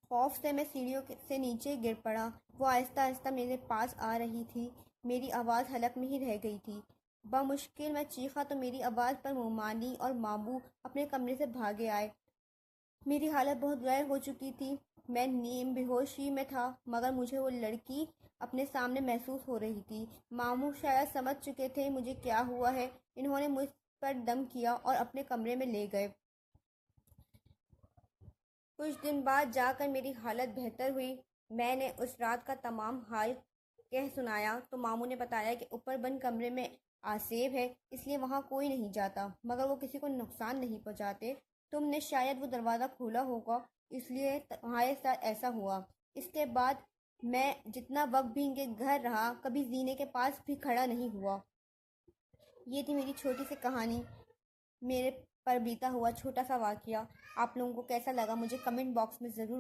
خوف سے میں سیڑھیوں سے نیچے گر پڑا۔ وہ آہستہ آہستہ میرے پاس آ رہی تھی۔ میری آواز حلق میں ہی رہ گئی تھی۔ بمشکل میں چیخا تو میری آواز پر مومانی اور مامو اپنے کمرے سے بھاگے آئے۔ میری حالت بہت غیر ہو چکی تھی۔ میں نیم بے ہوشی میں تھا، مگر مجھے وہ لڑکی اپنے سامنے محسوس ہو رہی تھی۔ مامو شاید سمجھ چکے تھے مجھے کیا ہوا ہے۔ انہوں نے مجھ پر دم کیا اور اپنے کمرے میں لے گئے۔ کچھ دن بعد جا کر میری حالت بہتر ہوئی۔ میں نے اس رات کا تمام حال کہہ سنایا تو مامو نے بتایا کہ اوپر بند کمرے میں آسیب ہے، اس لیے وہاں کوئی نہیں جاتا، مگر وہ کسی کو نقصان نہیں پہنچاتے۔ تم نے شاید وہ دروازہ کھولا ہوگا، اس لیے تمہارے ساتھ ایسا ہوا۔ اس کے بعد میں جتنا وقت بھی ان کے گھر رہا، کبھی زینے کے پاس بھی کھڑا نہیں ہوا۔ یہ تھی میری چھوٹی سی کہانی، میرے پر بیتا ہوا چھوٹا سا واقعہ۔ آپ لوگوں کو کیسا لگا مجھے کمنٹ باکس میں ضرور